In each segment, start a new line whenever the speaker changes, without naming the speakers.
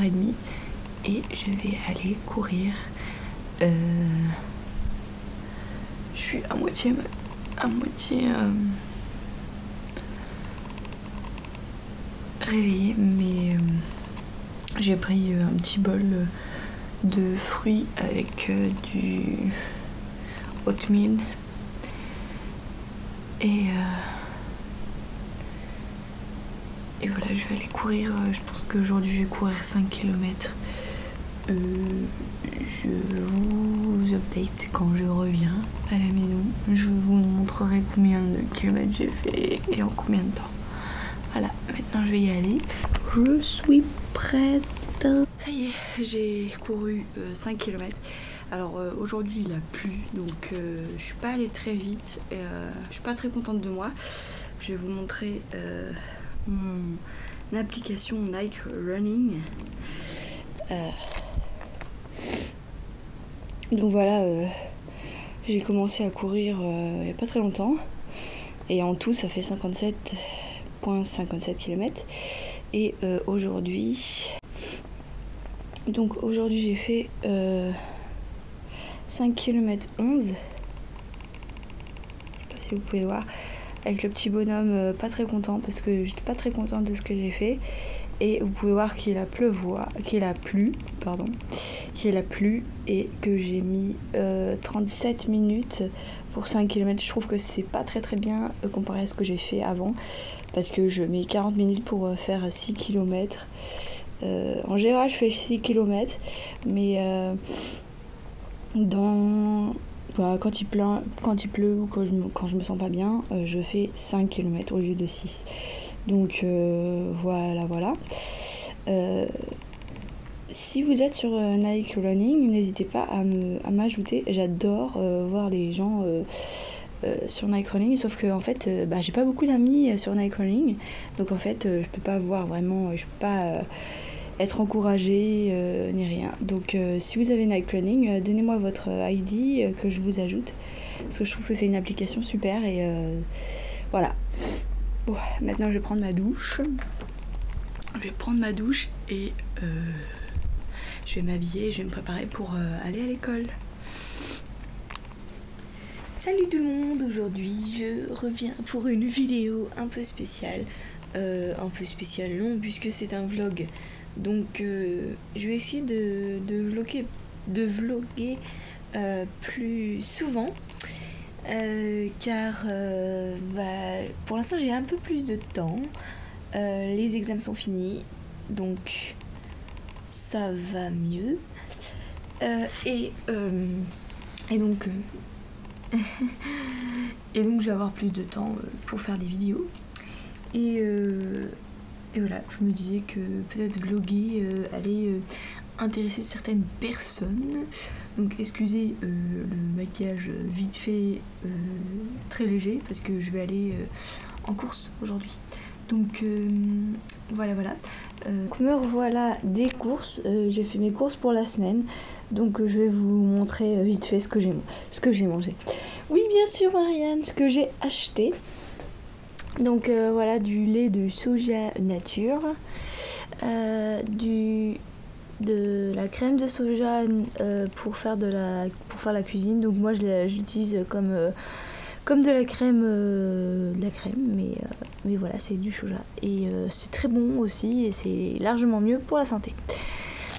10h30 et je vais aller courir. Je suis à moitié réveillée, mais j'ai pris un petit bol de fruits avec du oatmeal et voilà, je vais aller courir. Je pense qu'aujourd'hui je vais courir 5 km. Je vous update quand je reviens à la maison. Je vous montrerai combien de kilomètres j'ai fait et en combien de temps. Voilà, maintenant je vais y aller. Je suis prête. Ça y est, j'ai couru 5 km. Alors aujourd'hui il a plu, donc je suis pas allée très vite. Je suis pas très contente de moi. Je vais vous montrer mon application Nike Running. Donc voilà, j'ai commencé à courir il n'y a pas très longtemps. Et en tout ça fait 57,57 km. Et aujourd'hui j'ai fait 5 km 11. Je sais pas si vous pouvez voir. Avec le petit bonhomme pas très content parce que j'étais pas très contente de ce que j'ai fait. Et vous pouvez voir qu'il a plu et que j'ai mis 37 minutes pour 5 km. Je trouve que c'est pas très bien comparé à ce que j'ai fait avant, parce que je mets 40 minutes pour faire 6 km. En général je fais 6 km, mais quand il pleut ou quand je me sens pas bien, je fais 5 km au lieu de 6. Donc voilà. Si vous êtes sur Nike Running, n'hésitez pas à m'ajouter. J'adore voir des gens sur Nike Running, sauf que en fait j'ai pas beaucoup d'amis sur Nike Running, donc en fait je peux pas voir vraiment, je peux pas être encouragée ni rien. Donc si vous avez Nike Running, donnez-moi votre ID que je vous ajoute, parce que je trouve que c'est une application super. Et voilà. Bon, maintenant je vais prendre ma douche. Et je vais m'habiller, je vais me préparer pour aller à l'école. Salut tout le monde, aujourd'hui je reviens pour une vidéo un peu spéciale. Non, puisque c'est un vlog. Donc je vais essayer de vlogger plus souvent. Car pour l'instant j'ai un peu plus de temps. Les examens sont finis, donc ça va mieux. Et donc je vais avoir plus de temps pour faire des vidéos. Et voilà, je me disais que peut-être vlogger allait intéresser certaines personnes. Donc excusez le maquillage vite fait, très léger, parce que je vais aller en course aujourd'hui. Donc voilà. Me revoilà des courses. J'ai fait mes courses pour la semaine. Donc je vais vous montrer vite fait ce que j'ai mangé. Oui, bien sûr Marianne, ce que j'ai acheté. Donc voilà, du lait de soja nature, de la crème de soja pour faire la cuisine. Donc moi je l'utilise comme de la crème, mais voilà, c'est du soja et c'est très bon aussi et c'est largement mieux pour la santé.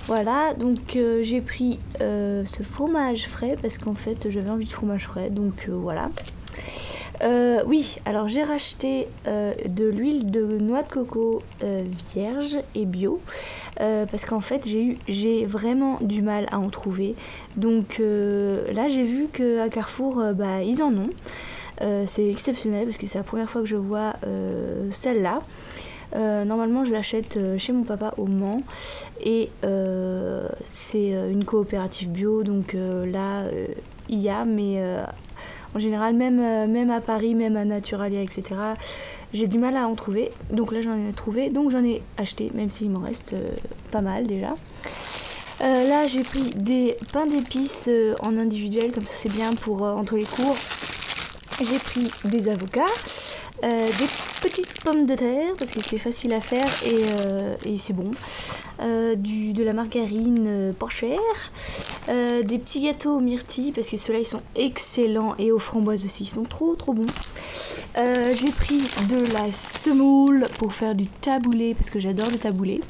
Voilà, donc j'ai pris ce fromage frais parce qu'en fait j'avais envie de fromage frais, donc voilà. Oui, alors j'ai racheté de l'huile de noix de coco vierge et bio, parce qu'en fait j'ai vraiment du mal à en trouver. Donc là j'ai vu qu'à Carrefour ils en ont. C'est exceptionnel parce que c'est la première fois que je vois celle-là. Normalement je l'achète chez mon papa au Mans et c'est une coopérative bio, donc là il y a, mais en général même à Paris, même à Naturalia, etc., j'ai du mal à en trouver. Donc là j'en ai trouvé, donc j'en ai acheté, même s'il m'en reste pas mal déjà. Là j'ai pris des pains d'épices en individuel, comme ça c'est bien pour entre les cours. J'ai pris des avocats, des petites pommes de terre parce que c'est facile à faire et c'est bon, de la margarine pas chère, des petits gâteaux aux myrtilles parce que ceux-là ils sont excellents et aux framboises aussi, ils sont trop bons. J'ai pris de la semoule pour faire du taboulé parce que j'adore le taboulé.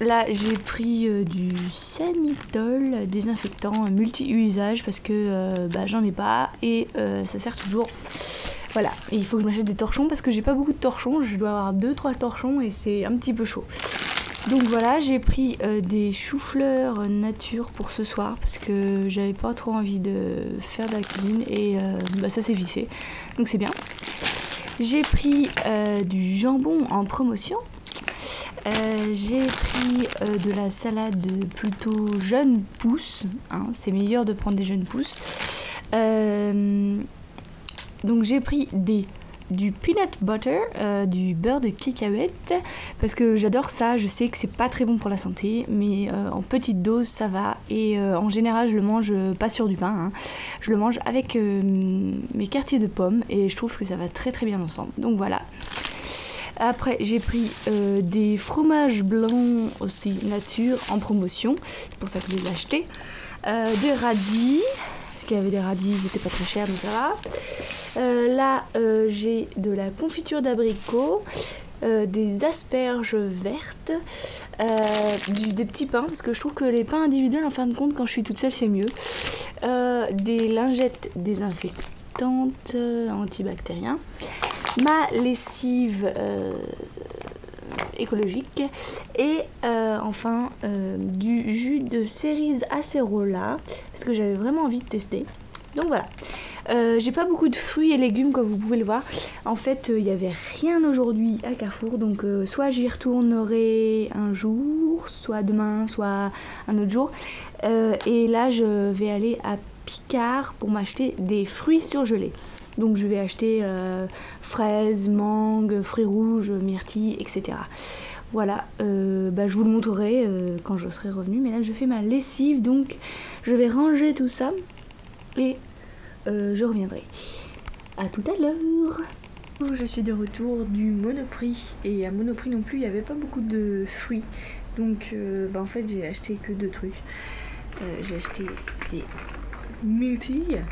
Là j'ai pris du Sanitol désinfectant multi-usage parce que j'en ai pas et ça sert toujours. Voilà, et il faut que je m'achète des torchons parce que j'ai pas beaucoup de torchons, je dois avoir 2-3 torchons et c'est un petit peu chaud. Donc voilà, j'ai pris des choux-fleurs nature pour ce soir parce que j'avais pas trop envie de faire de la cuisine et ça s'est vite fait, donc c'est bien. J'ai pris du jambon en promotion. J'ai pris de la salade plutôt jeune pousse, hein, c'est meilleur de prendre des jeunes pousses. Donc j'ai pris du peanut butter, du beurre de cacahuète, parce que j'adore ça, je sais que c'est pas très bon pour la santé, mais en petite dose ça va, et en général je le mange pas sur du pain, hein. Je le mange avec mes quartiers de pommes, et je trouve que ça va très bien ensemble, donc voilà. Après j'ai pris des fromages blancs aussi nature en promotion, c'est pour ça que je les ai achetés, des radis, parce qu'il y avait des radis, ils étaient pas très chers donc ça va. Là j'ai de la confiture d'abricot, des asperges vertes, des petits pains parce que je trouve que les pains individuels en fin de compte quand je suis toute seule c'est mieux, des lingettes désinfectantes antibactériens, ma lessive écologique et enfin du jus de cerises acerola parce que j'avais vraiment envie de tester, donc voilà. J'ai pas beaucoup de fruits et légumes comme vous pouvez le voir, en fait il n'y avait rien aujourd'hui à Carrefour, donc soit j'y retournerai un jour, soit demain, soit un autre jour, et là je vais aller à Picard pour m'acheter des fruits surgelés. Donc je vais acheter fraises, mangues, fruits rouges, myrtilles, etc. Voilà, je vous le montrerai quand je serai revenue. Mais là je fais ma lessive, donc je vais ranger tout ça et je reviendrai. À tout à l'heure. Je suis de retour du Monoprix et à Monoprix non plus il n'y avait pas beaucoup de fruits. Donc en fait j'ai acheté que 2 trucs. J'ai acheté des myrtilles,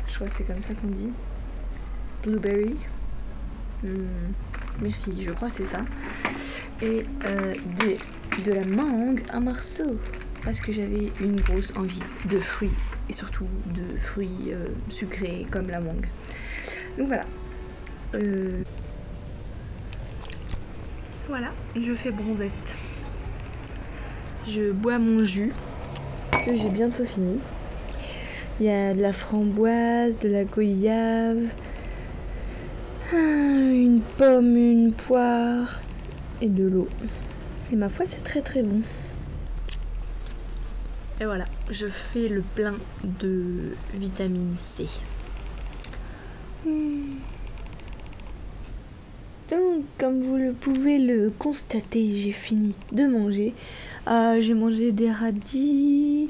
je crois que c'est comme ça qu'on dit. Blueberry, merci, je crois que c'est ça, et de la mangue à morceaux parce que j'avais une grosse envie de fruits et surtout de fruits sucrés comme la mangue. Donc voilà. Voilà, je fais bronzette. Je bois mon jus que j'ai bientôt fini. Il y a de la framboise, de la goyave, une pomme, une poire et de l'eau. Et ma foi, c'est très bon. Et voilà, je fais le plein de vitamine C. Donc, comme vous le pouvez le constater, j'ai fini de manger. J'ai mangé des radis,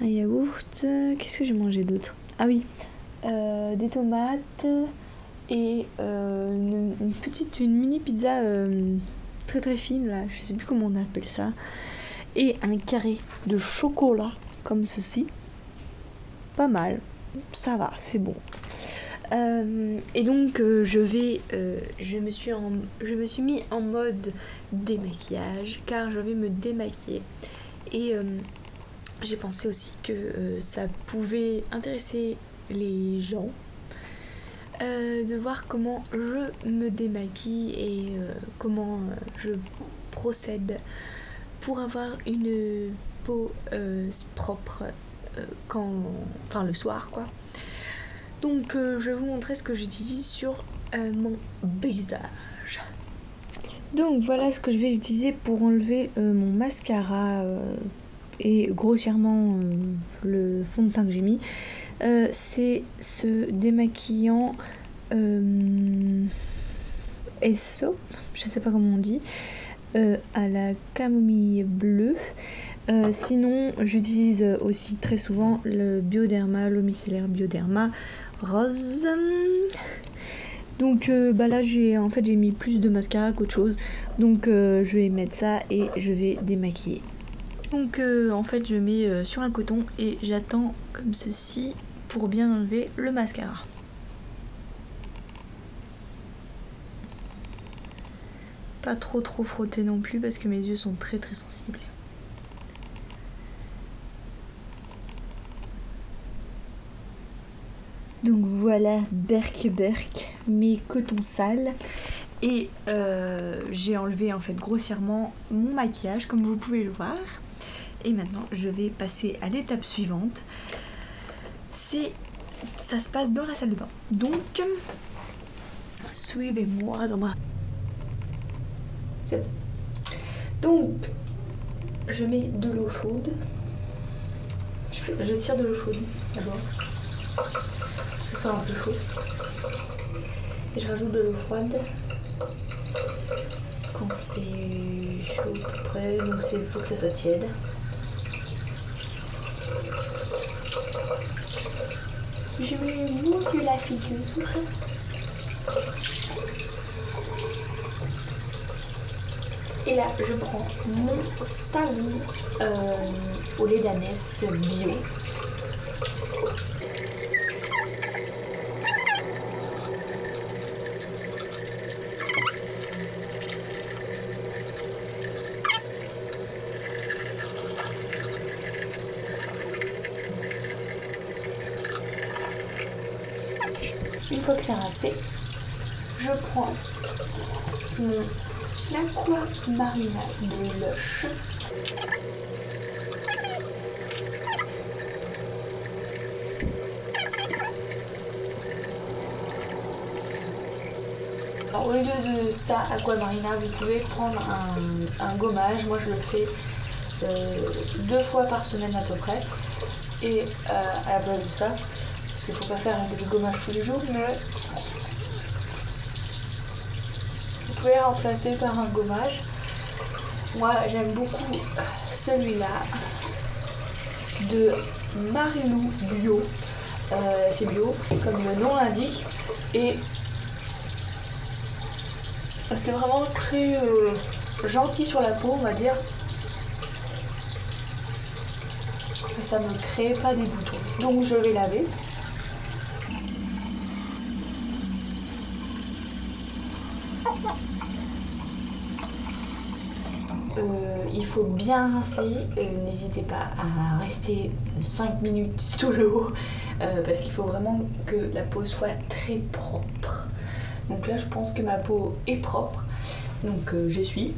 un yaourt. Qu'est-ce que j'ai mangé d'autre? Ah oui, des tomates et une mini pizza très fine là, je sais plus comment on appelle ça, et un carré de chocolat comme ceci. Pas mal, ça va, c'est bon. Et donc je me suis mis en mode démaquillage car je vais me démaquiller et j'ai pensé aussi que ça pouvait intéresser les gens de voir comment je me démaquille et comment je procède pour avoir une peau propre le soir quoi. Donc je vais vous montrer ce que j'utilise sur mon visage. Donc voilà ce que je vais utiliser pour enlever mon mascara et grossièrement le fond de teint que j'ai mis. C'est ce démaquillant Esso, je sais pas comment on dit, à la camomille bleue. Sinon, j'utilise aussi très souvent le Bioderma, l'eau micellaire Bioderma rose. Donc là j'ai mis plus de mascara qu'autre chose. Donc je vais mettre ça et je vais démaquiller. Donc en fait je mets sur un coton et j'attends comme ceci pour bien enlever le mascara. Pas trop frotter non plus parce que mes yeux sont très sensibles. Donc voilà, berk, mes cotons sales. Et j'ai enlevé en fait grossièrement mon maquillage comme vous pouvez le voir. Et maintenant je vais passer à l'étape suivante. Ça se passe dans la salle de bain. Donc suivez-moi dans ma... C'est bon. Donc je mets de l'eau chaude. Je tire de l'eau chaude d'abord. Que ce soit un peu chaud. Et je rajoute de l'eau froide. Quand c'est chaud à peu près, donc il faut que ça soit tiède. Je mets le bout de la figure. Et là, je prends mon savon au lait d'ânesse bio. Une fois que c'est rincé, je prends mon Aquamarina de Lush. Alors, au lieu de ça, Aquamarina, vous pouvez prendre un gommage. Moi je le fais 2 fois par semaine à peu près. Et à la place de ça, parce qu'il ne faut pas faire du gommage tous les jours, mais vous pouvez remplacer par un gommage. Moi j'aime beaucoup celui-là de Marilou Bio. C'est bio comme le nom l'indique et c'est vraiment très gentil sur la peau, on va dire. Et ça ne crée pas des boutons. Donc je vais laver. Il faut bien rincer, n'hésitez pas à rester 5 minutes sous l'eau parce qu'il faut vraiment que la peau soit très propre. Donc là je pense que ma peau est propre, donc j'essuie.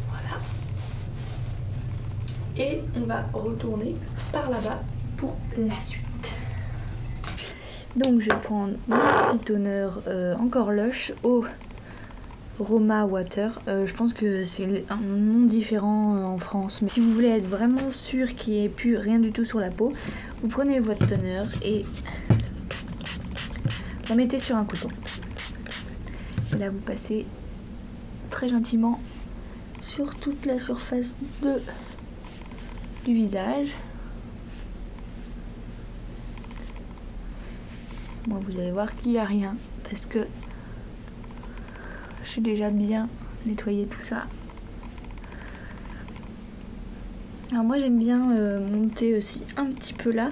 Voilà. Et on va retourner par là-bas pour la suite. Donc je vais prendre mon petit toner encore Lush au Roma Water. Je pense que c'est un nom différent en France. Mais si vous voulez être vraiment sûr qu'il n'y ait plus rien du tout sur la peau, vous prenez votre toner et la mettez sur un coton. Et là vous passez très gentiment sur toute la surface du visage. Moi vous allez voir qu'il n'y a rien parce que j'ai déjà bien nettoyé tout ça. Alors moi j'aime bien monter aussi un petit peu là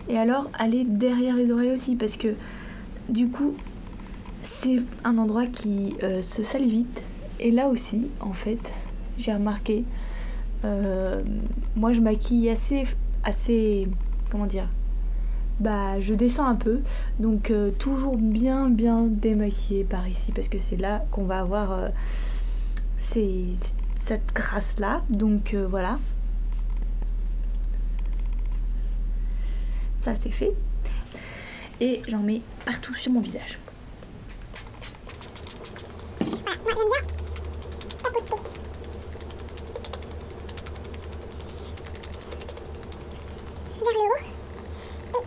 et alors aller derrière les oreilles aussi parce que du coup c'est un endroit qui se salit vite. Et là aussi en fait j'ai remarqué, moi je maquille assez comment dire, bah je descends un peu, donc toujours bien démaquillée par ici parce que c'est là qu'on va avoir cette grâce là, donc voilà, ça c'est fait et j'en mets partout sur mon visage.
Moi j'aime bien tapoter. Vers le haut.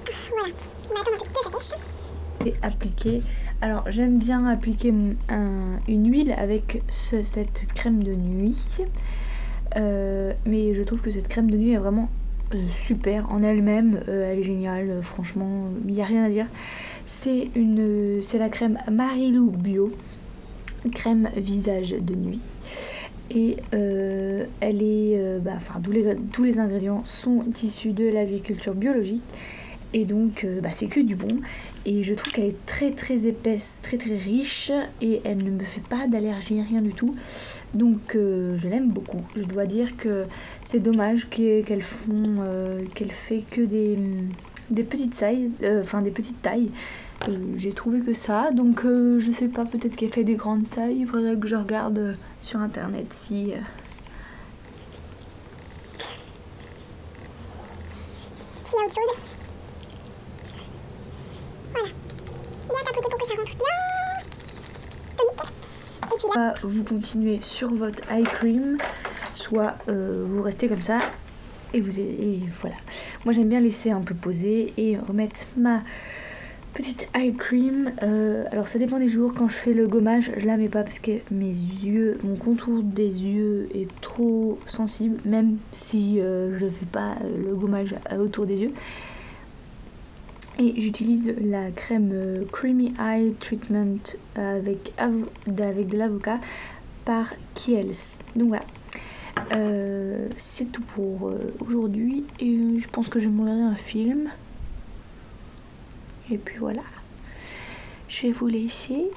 Et voilà. On va attendre un peu que ça sèche.
Et appliquer Alors j'aime bien appliquer une huile avec cette crème de nuit. Mais je trouve que cette crème de nuit est vraiment super en elle-même. Elle est géniale, franchement, il n'y a rien à dire. C'est la crème Marilou Bio, crème visage de nuit. Et elle est, tous les ingrédients sont issus de l'agriculture biologique. Et donc c'est que du bon. Et je trouve qu'elle est très très épaisse, très très riche. Et elle ne me fait pas d'allergie, rien du tout. Donc je l'aime beaucoup. Je dois dire que c'est dommage qu'elle fait que des petites tailles. Des petites tailles. J'ai trouvé que ça. Donc je sais pas, peut-être qu'elle fait des grandes tailles. Il faudrait que je regarde sur internet si...
S'il y a autre chose. Voilà. Bien tapoter pour que ça rentre bien. Tonique. Et puis là.
Vous continuez sur votre eye cream, soit vous restez comme ça et voilà. Moi j'aime bien laisser un peu poser et remettre ma petite eye cream. Alors ça dépend des jours. Quand je fais le gommage, je la mets pas parce que mon contour des yeux est trop sensible, même si je fais pas le gommage autour des yeux. Et j'utilise la crème Creamy Eye Treatment avec de l'avocat par Kiehl's. Donc voilà. C'est tout pour aujourd'hui. Et je pense que je vais me regarder un film. Et puis voilà. Je vais vous laisser.